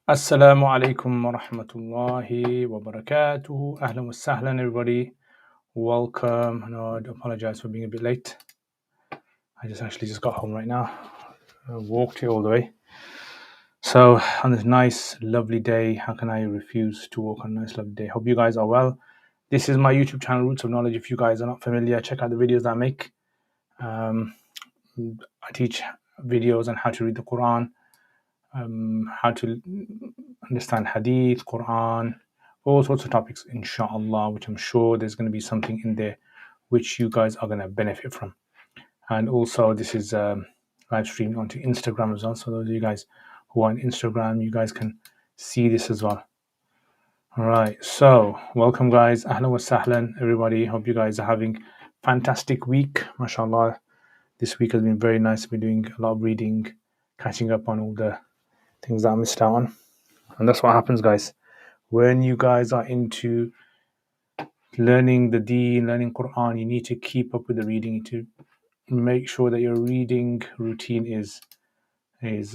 Assalamu alaikum wa rahmatullahi wa barakatuhu. Ahlan wa sahlan, everybody. Welcome. I apologize for being a bit late. I just got home right now. I walked here all the way. So, on this nice, lovely day, how can I refuse to walk on a nice, lovely day? Hope you guys are well. This is my YouTube channel, Roots of Knowledge. If you guys are not familiar, check out the videos that I make. I teach videos on how to read the Quran, how to understand Hadith, Quran, all sorts of topics, inshallah, which I'm sure there's going to be something in there which you guys are going to benefit from. And also, this is live streamed onto Instagram as well. So those of you guys who are on Instagram, you guys can see this as well. All right. So welcome, guys. Ahlan wa sahlan, everybody. Hope you guys are having fantastic week. MashaAllah. This week has been very nice. I've been doing a lot of reading, catching up on all the things that I missed out on. And that's what happens, guys. When you guys are into learning the Deen, learning Quran, you need to keep up with the reading. You need to make sure that your reading routine is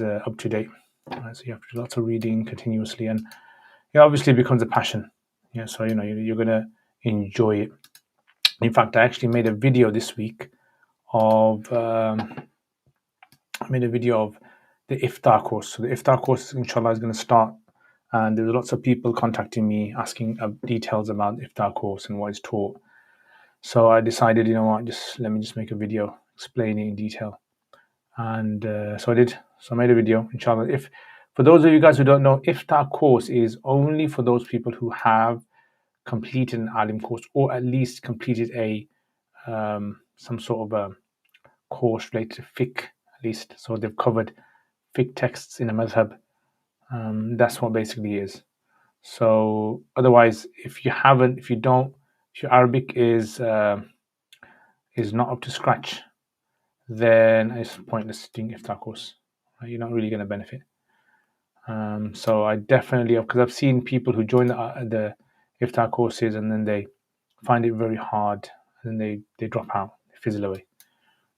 up to date. Right, so you have to do lots of reading continuously, and it obviously becomes a passion. Yeah, so you're gonna enjoy it. In fact, I actually made a video this week of the iftar course. So the iftar course, inshallah, is going to start, and there's lots of people contacting me asking details about the iftar course and what is taught. So I decided, let me just make a video explaining in detail, and so I did. So I made a video, inshallah. If for those of you guys who don't know, iftar course is only for those people who have completed an alim course, or at least completed a some sort of a course related to fiqh, at least. So they've covered fiqh texts in a madhab. That's what basically is. So otherwise, if your Arabic is not up to scratch, then it's pointless doing iftar course. Right? You're not really going to benefit. So I definitely, because I've seen people who join the iftar courses and then they find it very hard, and then they drop out, they fizzle away,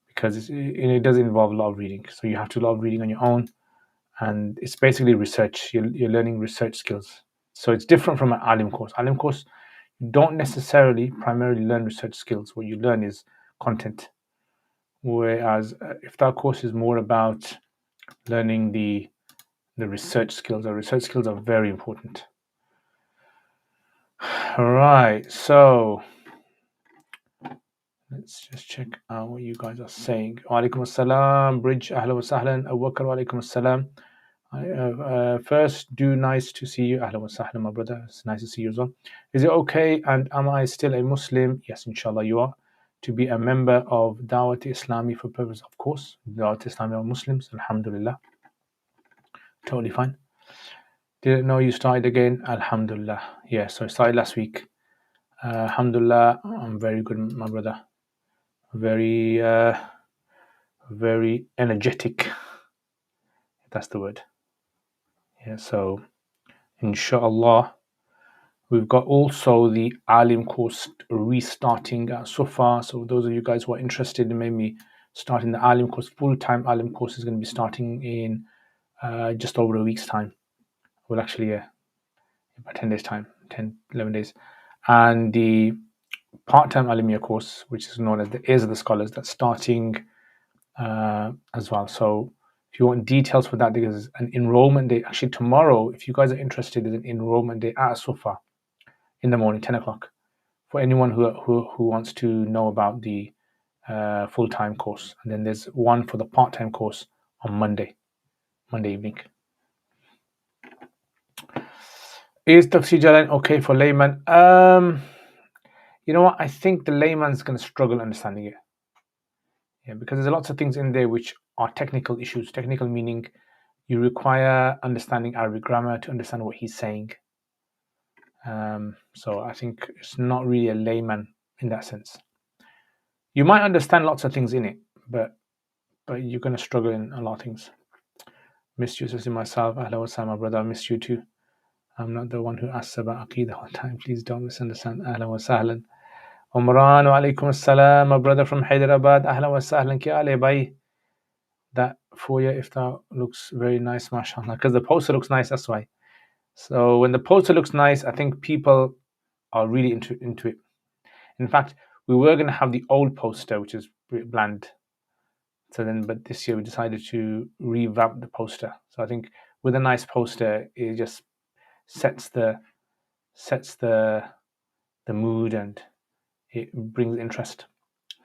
because it does involve a lot of reading. So you have to do a lot of reading on your own, and it's basically research. You're learning research skills. So it's different from an alim course. Alim course, you don't necessarily primarily learn research skills. What you learn is content. Whereas iftar course is more about learning the research skills. The research skills are very important. All right, so let's just check out what you guys are saying. Walaikum assalam, Bridge, ahlan wa sahlan, Awakar, walaikum assalam. First, nice to see you. Ahlan wa sahlan, my brother. It's nice to see you as well. Is it okay, and am I still a Muslim? Yes, inshallah you are. To be a member of Dawat Islami for purpose, of course. Dawat Islami are Muslims, alhamdulillah. Totally fine. Didn't know you started again. Alhamdulillah. Yeah, so I started last week. Alhamdulillah, I'm very good, my brother. Very, very energetic. That's the word. Yeah, so inshallah, we've got also the Alim course restarting at Sufa. So those of you guys who are interested in maybe starting the Alim course, full-time Alim course is going to be starting in just over a week's time. Well, actually, about 10 days time, 10, 11 days. And the part-time Alimiyah course, which is known as the Ears of the Scholars, that's starting as well. So if you want details for that, there's an enrollment day. Actually, tomorrow, if you guys are interested, there's an enrollment day at Sufa in the morning, 10 o'clock, for anyone who wants to know about the full-time course. And then there's one for the part-time course on Monday evening. Is Tafsir Jalan okay for layman? You know what? I think the layman's going to struggle understanding it. Yeah, because there's lots of things in there which are technical issues. Technical meaning you require understanding Arabic grammar to understand what he's saying. So I think it's not really a layman in that sense. You might understand lots of things in it, but you're going to struggle in a lot of things. Missed you, Sissy, myself. Ahlan wa sahlan, my brother. I missed you too. I'm not the one who asks about Aqidah all the time. Please don't misunderstand. Ahlan wa sahlan. Umran, wa alaikum assalam, my brother from Hyderabad. Ahlan wa sahlan. Kya hal hai, bhai? That foyer iftar looks very nice, mashallah. Because the poster looks nice, that's why. So when the poster looks nice, I think people are really into it. In fact, we were going to have the old poster, which is pretty bland. So then, but this year we decided to revamp the poster. So I think with a nice poster, it just sets the mood and it brings interest.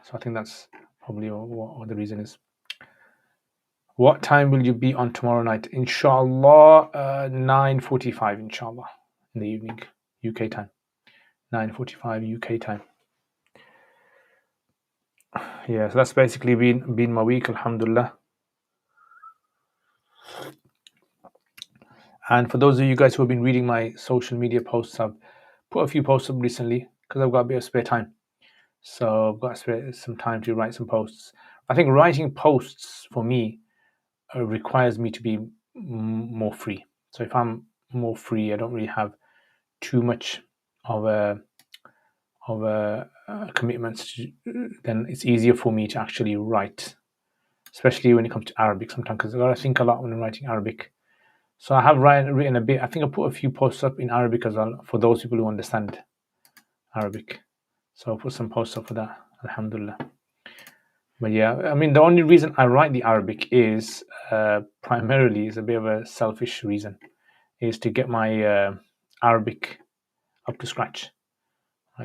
So I think that's probably what the reason is. What time will you be on tomorrow night? Inshallah, 9:45. Inshallah, in the evening, UK time. 9:45 UK time. Yeah, so that's basically been my week, alhamdulillah. And for those of you guys who have been reading my social media posts, I've put a few posts up recently because I've got a bit of spare time. So I've got some time to write some posts. I think writing posts for me requires me to be more free. So if I'm more free, I don't really have too much of a commitments, then it's easier for me to actually write, especially when it comes to Arabic sometimes, because I've got to think a lot when I'm writing Arabic. So I have written a bit. I think I put a few posts up in Arabic as well for those people who understand Arabic. So I'll put some posts up for that, alhamdulillah. But yeah, I mean, the only reason I write the Arabic is primarily is a bit of a selfish reason, is to get my Arabic up to scratch.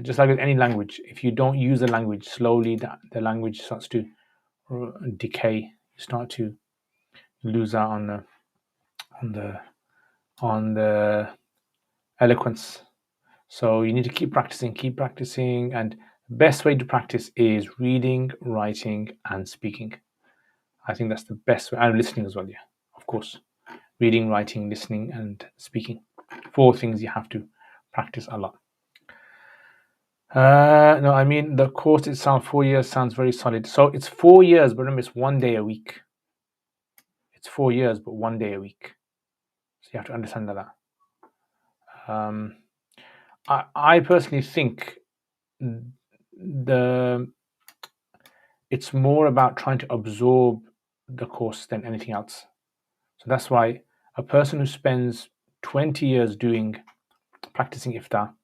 Just like with any language, if you don't use the language, slowly the language starts to decay. You start to lose out on the eloquence. So you need to keep practicing, and the best way to practice is reading, writing, and speaking. I think that's the best way, and listening as well. Yeah, of course, reading, writing, listening, and speaking. 4 things you have to practice a lot. No, I mean the course itself, 4 years sounds very solid. So it's 4 years, but remember it's 1 day a week. It's 4 years, but 1 day a week. So you have to understand that. I personally think it's more about trying to absorb the course than anything else. So that's why a person who spends 20 years practicing iftar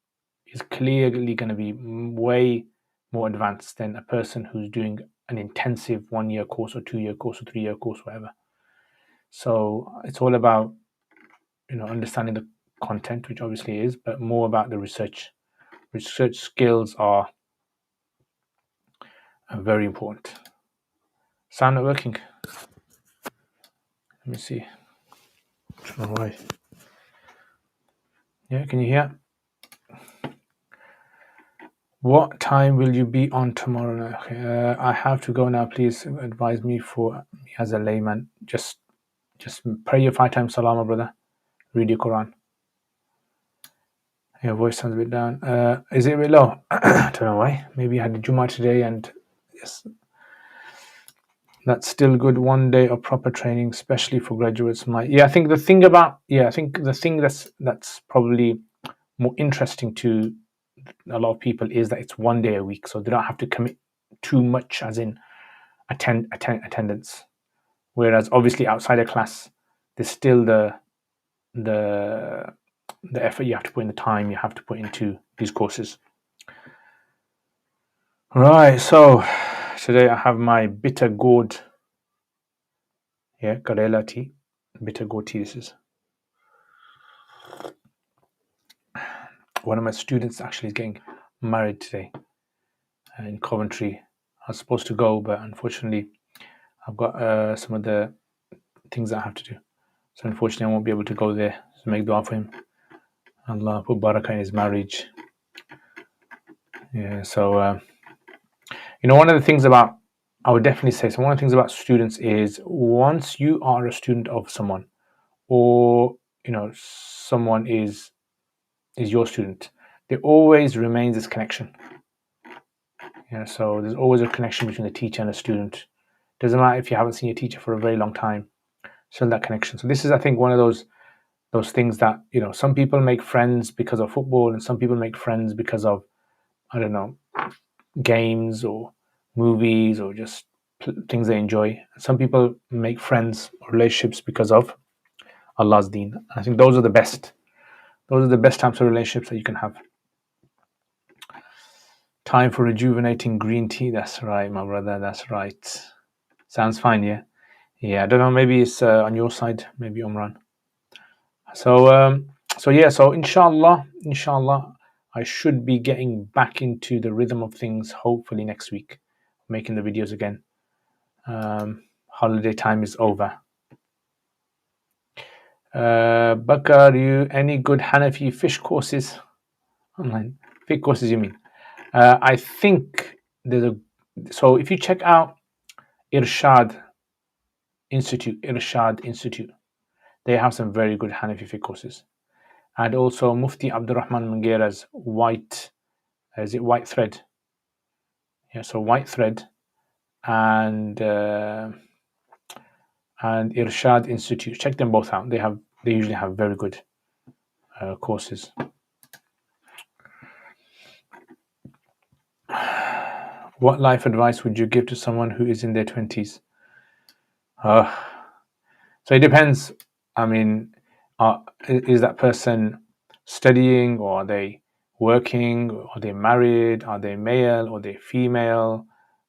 is clearly going to be way more advanced than a person who's doing an intensive 1 year course or 2 year course or 3 year course, whatever. So it's all about understanding the content, which obviously is, but more about the research. Research skills are very important. Sound not working? Let me see. I don't know why. Yeah, can you hear? What time will you be on tomorrow? I have to go now. Please advise me as a layman. Just pray your 5 times salam, brother. Read your Quran. Your voice sounds a bit down. Is it a bit low? I don't know why. Maybe I had the Jummah today, and yes, that's still good. 1 day of proper training, especially for graduates. I think the thing that's probably more interesting to a lot of people is that it's 1 day a week, so they don't have to commit too much, as in attendance. Whereas obviously outside of class, there's still the effort you have to put in, the time you have to put into these courses. Right, so today I have my bitter gourd, Karela tea, bitter gourd tea. This is one of my students actually is getting married today in Coventry. I was supposed to go, but unfortunately I've got some of the things that I have to do. So unfortunately I won't be able to go there. So make dua for him. Allah put barakah in his marriage. Yeah, so one of the things about, I would definitely say, so one of the things about students is once you are a student of someone, or someone is your student, there always remains this connection. So there's always a connection between the teacher and the student. Doesn't matter if you haven't seen your teacher for a very long time, still that connection. So this is, I think, one of those things that some people make friends because of football, and some people make friends because of, I don't know, games or movies or just things they enjoy. Some people make friends or relationships because of Allah's deen. I think those are the best. Those are the best types of relationships that you can have. Time for rejuvenating green tea. That's right, my brother. That's right. Sounds fine, yeah? Yeah, I don't know. Maybe it's on your side, maybe Umran. So inshallah, I should be getting back into the rhythm of things hopefully next week, making the videos again. Holiday time is over. Bakar, you any good Hanafi fish courses online? Fish courses, you mean? I think there's a. So if you check out Irshad Institute, they have some very good Hanafi fiqh courses, and also Mufti Abdurrahman Manghera's white thread? Yeah, so white thread and Irshad Institute. Check them both out. They usually have very good courses. What life advice would you give to someone who is in their 20s? So it depends. I mean, is that person studying, or are they working? Are they married? Are they male? Or are they female?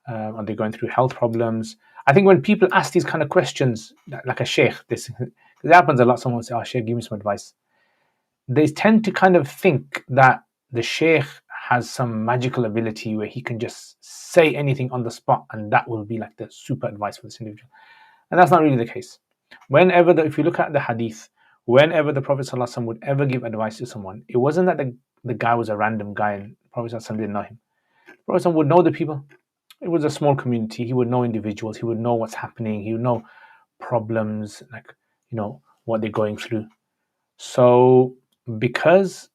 Are they going through health problems? I think when people ask these kind of questions, like a sheikh, this happens a lot. Someone will say, "Oh, sheikh, give me some advice." They tend to kind of think that the sheikh has some magical ability where he can just say anything on the spot, and that will be like the super advice for this individual. And that's not really the case. If you look at the hadith, whenever the Prophet ﷺ would ever give advice to someone, it wasn't that the guy was a random guy and the Prophet ﷺ didn't know him. The Prophet ﷺ would know the people. It was a small community. He would know individuals. He would know what's happening. He would know problems, like, what they're going through. So because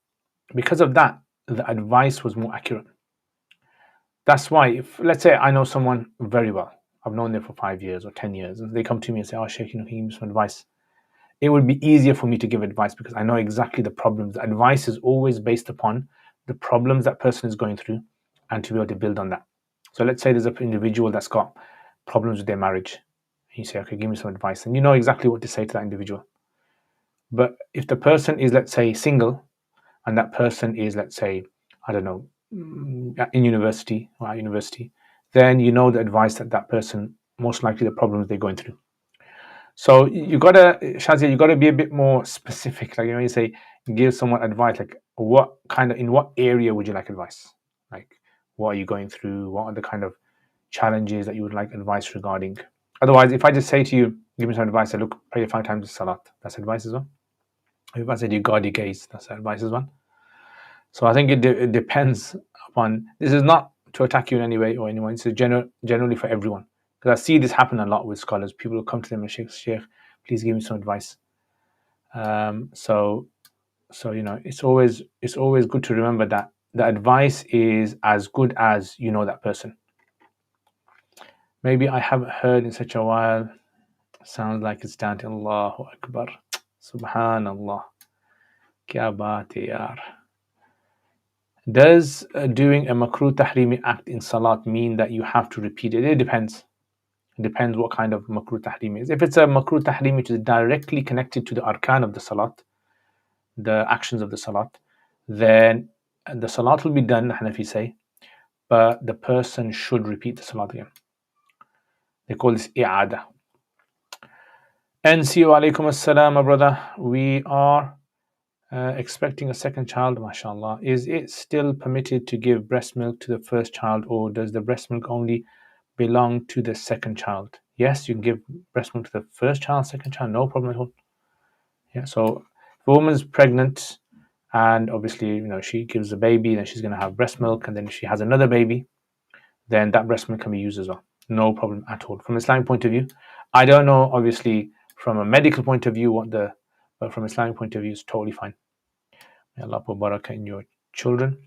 of that, the advice was more accurate. That's why, if let's say I know someone very well, I've known them for 5 years or 10 years, and they come to me and say, "Oh, Sheikh, can you give me some advice?" It would be easier for me to give advice because I know exactly the problems. The advice is always based upon the problems that person is going through, and to be able to build on that. So let's say there's an individual that's got problems with their marriage. And you say, "Okay, give me some advice," and you know exactly what to say to that individual. But if the person is, let's say, single, and that person is, let's say, I don't know, in university or at university, then you know the advice that person, most likely the problems they're going through. So Shazia, you gotta be a bit more specific. Like, you say, give someone advice, like in what area would you like advice? Like, what are you going through? What are the kind of challenges that you would like advice regarding? Otherwise, if I just say to you, give me some advice, I look, pray 5 times the salat, that's advice as well. If I said you guard your gaze, that's advice as well. So I think it depends upon. This is not to attack you in any way or anyone. It's generally for everyone. Because I see this happen a lot with scholars. People will come to them and Sheikh, please give me some advice. So it's always good to remember that the advice is as good as you know that person. Maybe I haven't heard in such a while. Sounds like it's down to Allahu Akbar. Subhanallah. Kya baat hai yaar. Does doing a makruh tahrimi act in salat mean that you have to repeat it? It depends. It depends what kind of makruh tahrimi is. If it's a makruh tahrimi which is directly connected to the arkan of the salat, the actions of the salat, then the salat will be done, Hanafi say, but the person should repeat the salat again. They call this i'ada. NC wa alaikum assalam, my brother. We are expecting a second child, mashallah. Is it still permitted to give breast milk to the first child, or does the breast milk only belong to the second child? Yes, you can give breast milk to the first child, second child, no problem at all. Yeah, so if a woman's pregnant and obviously she gives a baby, then she's going to have breast milk, and then if she has another baby, then that breast milk can be used as well. No problem at all. From an Islamic point of view, I don't know, obviously, from a medical point of view, but from an Islamic point of view, it's totally fine. May Allah put barakah in your children.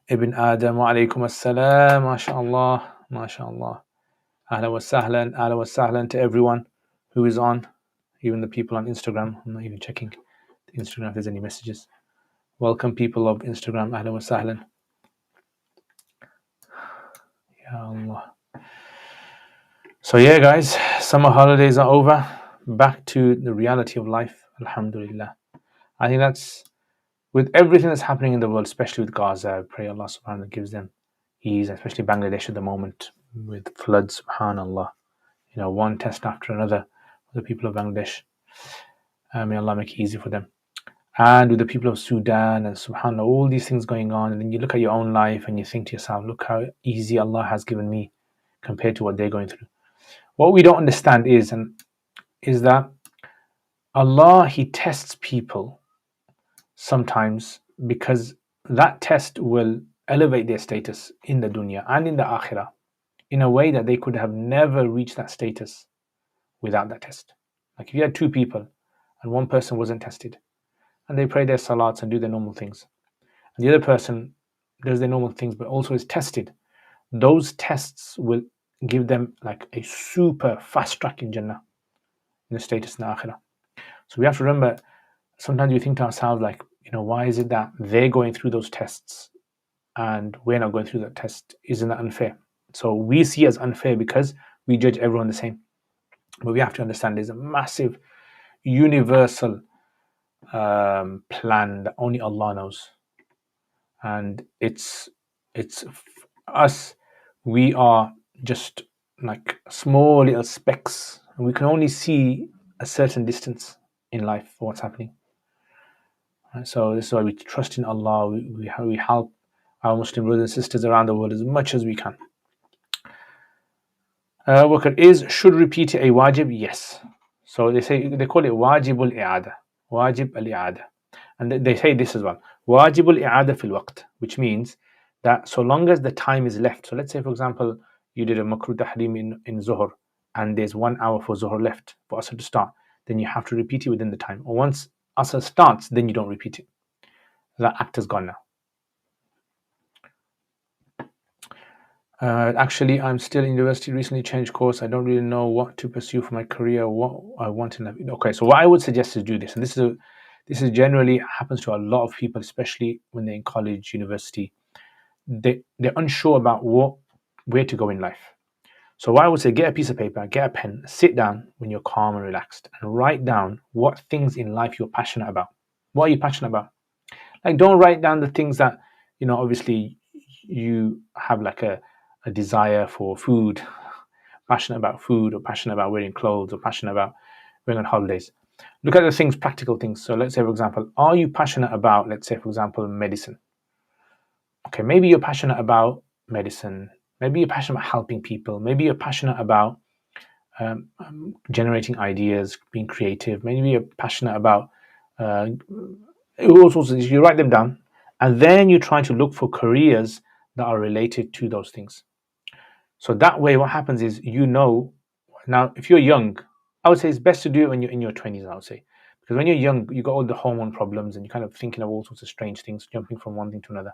Ibn Adam, wa alaikum assalam, mashallah, mashallah. Ahlan wa sahlan to everyone who is on, even the people on Instagram. I'm not even checking the Instagram if there's any messages. Welcome, people of Instagram. Ahlan wa sahlan. Ya Allah. So yeah, guys, summer holidays are over. Back to the reality of life. Alhamdulillah. I think With everything that's happening in the world, especially with Gaza, I pray Allah subhanahu wa ta'ala gives them ease, especially Bangladesh at the moment with floods, subhanallah. One test after another for the people of Bangladesh. May Allah make it easy for them. And with the people of Sudan and subhanallah, all these things going on, and then you look at your own life and you think to yourself, look how easy Allah has given me compared to what they're going through. What we don't understand is that Allah, He tests people sometimes because that test will elevate their status in the dunya and in the akhirah in a way that they could have never reached that status without that test. Like if you had two people and one person wasn't tested and they pray their salats and do their normal things, and the other person does their normal things but also is tested, those tests will give them like a super fast track in Jannah, in the status in the akhirah. So we have to remember, sometimes we think to ourselves like, why is it that they're going through those tests and we're not going through that test? Isn't that unfair? So we see as unfair because we judge everyone the same. But we have to understand there's a massive universal plan that only Allah knows. And it's us, we are just like small little specks. And we can only see a certain distance in life for what's happening. So this is why we trust in Allah. We help our Muslim brothers and sisters around the world as much as we can. Should repeat a wajib? Yes. So they call it wajibul i'ada. Wajib al-i'ada. And they say this as well. Wajibul i'ada fil waqt, which means that so long as the time is left. So let's say, for example, you did a makruh tahrim in Zuhr and there's 1 hour for Zuhr left for Asr to start, then you have to repeat it within the time. Or once Asr starts, then you don't repeat it. That act is gone now. Actually, I'm still in university, recently changed course. I don't really know what to pursue for my career, what I want in life. Okay, so what I would suggest is do this. And this is generally happens to a lot of people, especially when they're in college, university. They're unsure about where to go in life. So what I would say, get a piece of paper, get a pen, sit down when you're calm and relaxed, and write down what things in life you're passionate about. What are you passionate about? Like, don't write down the things that, obviously you have like a desire for food, passionate about food, or passionate about wearing clothes, or passionate about going on holidays. Look at the things, practical things. So let's say, for example, are you passionate about, let's say, for example, medicine? Okay, maybe you're passionate about medicine. Maybe you're passionate about helping people. Maybe you're passionate about generating ideas, being creative. Maybe you're passionate about all sorts of things. You write them down, and then you try to look for careers that are related to those things. So that way, what happens is, now if you're young, I would say it's best to do it when you're in your 20s, I would say. Because when you're young, you got all the hormone problems and you're kind of thinking of all sorts of strange things, jumping from one thing to another.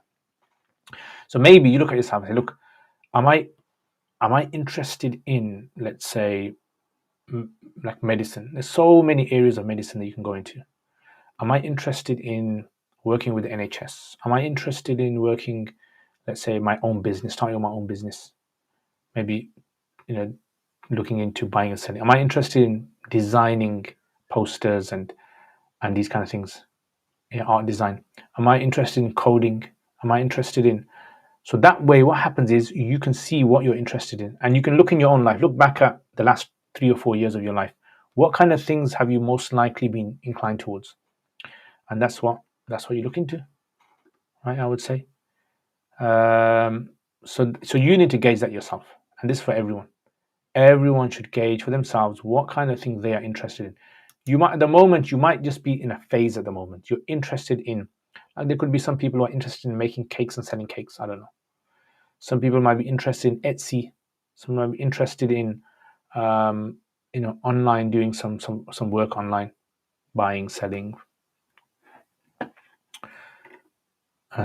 So maybe you look at yourself and say, look, am I interested in, let's say, like medicine? There's so many areas of medicine that you can go into. Am I interested in working with the NHS? Am I interested in working, let's say, my own business, starting my own business? Maybe, looking into buying and selling. Am I interested in designing posters and these kind of things, art design? Am I interested in coding? Am I interested in... So that way, what happens is you can see what you're interested in, and you can look in your own life, look back at the last 3 or 4 years of your life. What kind of things have you most likely been inclined towards? And that's what you look into, right? I would say. So you need to gauge that yourself, and this is for everyone. Everyone should gauge for themselves what kind of things they are interested in. At the moment, you might just be in a phase at the moment. You're interested in, like, there could be some people who are interested in making cakes and selling cakes. I don't know. Some people might be interested in Etsy. Some might be interested in, online, doing some work online, buying, selling.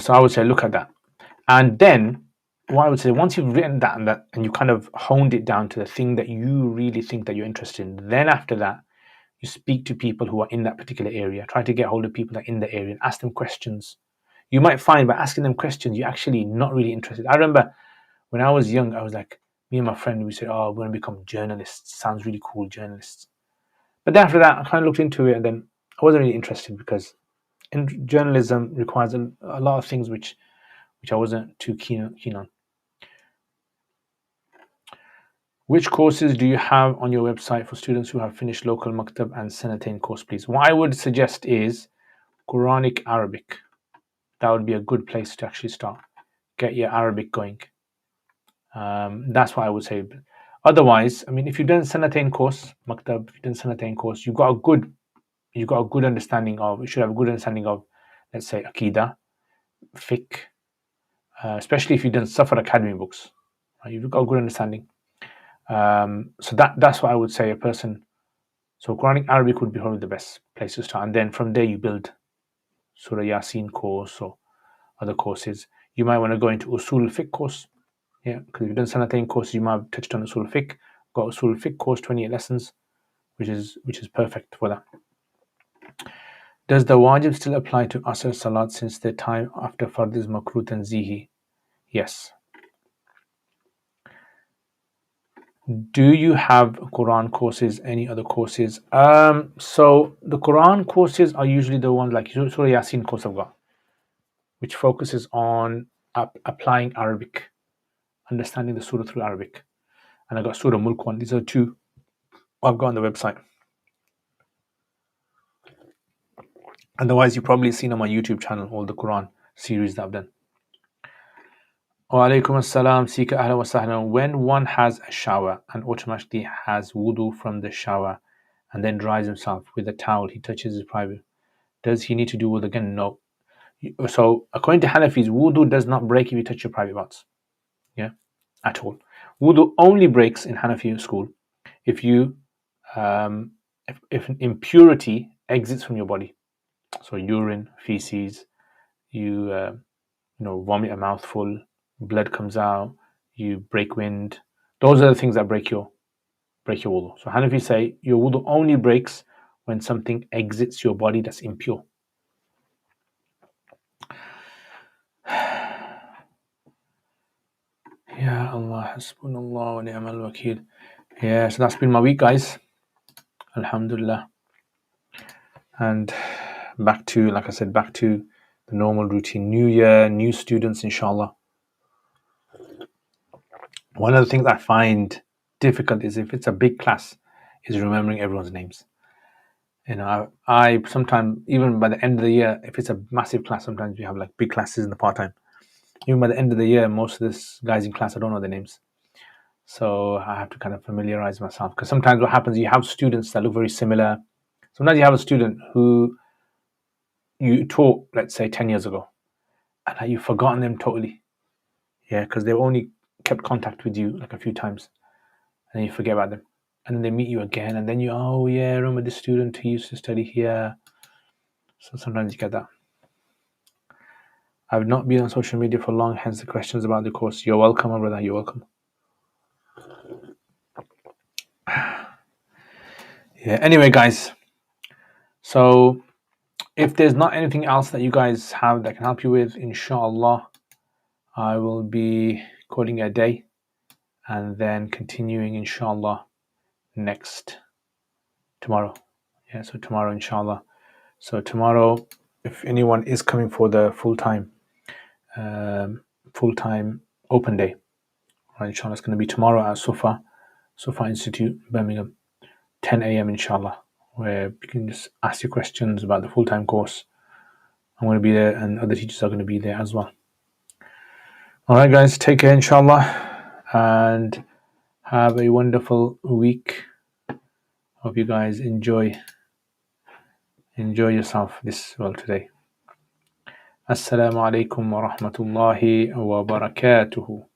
So I would say look at that, and then what I would say, once you've written that and you kind of honed it down to the thing that you really think that you're interested in, then after that, you speak to people who are in that particular area. Try to get hold of people that are in the area and ask them questions. You might find by asking them questions, you're actually not really interested. I remember when I was young, I was like, me and my friend, we said, oh, we're going to become journalists. Sounds really cool, journalists. But then after that, I kind of looked into it, and then I wasn't really interested because in journalism requires a lot of things which I wasn't too keen on. Which courses do you have on your website for students who have finished local maktab and Sanatain course, please? What I would suggest is Quranic Arabic. That would be a good place to actually start. Get your Arabic going. That's what I would say. Otherwise, I mean, if you've done Sanatain course, maktab, if you've done Sanatain course, you've got a good understanding of. You should have a good understanding of, let's say, Aqidah, fiqh, especially if you've done Safar Academy books. Right? You've got a good understanding. So that's what I would say. A person. So Quranic Arabic would be probably the best place to start, and then from there you build Surah Yasin course or other courses. You might want to go into Usul Fiqh course, yeah, because you've done Sanatain course, you might have touched on Usul Fiqh. Got Usul Fiqh course, 28 lessons, which is perfect for that. Does the wajib still apply to Asr Salat since the time after Fard is Makruh Tanzihi? Yes. Do you have Quran courses, any other courses? So the Quran courses are usually the ones like Surah Yasin course I've got, which focuses on applying Arabic, understanding the surah through Arabic. And I got Surah Mulk one. These are two I've got on the website. Otherwise, you've probably seen on my YouTube channel all the Quran series that I've done. Wa alaikum assalam, Sika ahla wa sahlan. When one has a shower and automatically has wudu from the shower and then dries himself with a towel, he touches his private. Does he need to do wudu again? No. So according to Hanafis, wudu does not break if you touch your private parts. Yeah, at all. Wudu only breaks in Hanafi school if you if an impurity exits from your body. So urine, feces, you vomit a mouthful, blood comes out, you break wind. Those are the things that break your wudu. So Hanafi say your wudu only breaks when something exits your body that's impure. Ya Allah, hasbunallah wa ni'mal wakeel. Yeah, so that's been my week, guys. Alhamdulillah. And back to, like I said, back to the normal routine. New year, new students, inshallah. One of the things I find difficult is if it's a big class, is remembering everyone's names. I sometimes, even by the end of the year, if it's a massive class, sometimes we have like big classes in the part-time. Even by the end of the year, most of these guys in class, I don't know their names. So I have to kind of familiarize myself, because sometimes what happens, you have students that look very similar. Sometimes you have a student who you taught, let's say, 10 years ago, and you've forgotten them totally. Yeah, because they've only kept contact with you like a few times, and then you forget about them. And then they meet you again, and then you, oh yeah, remember this student who used to study here. So sometimes you get that. I've not been on social media for long, hence the questions about the course. You're welcome, my brother, you're welcome. Yeah, anyway, guys, so if there's not anything else that you guys have that can help you with, inshallah, I will be calling it a day and then continuing, inshallah, tomorrow. Yeah, so tomorrow, inshallah. So tomorrow, if anyone is coming for the full-time open day, right, inshallah, it's going to be tomorrow at Sufa Institute, Birmingham, 10 a.m. inshallah, where you can just ask your questions about the full-time course. I'm going to be there, and other teachers are going to be there as well. All right, guys, take care, inshallah, and have a wonderful week. Hope you guys enjoy yourself today. Assalamu alaikum wa rahmatullahi wa barakatuhu.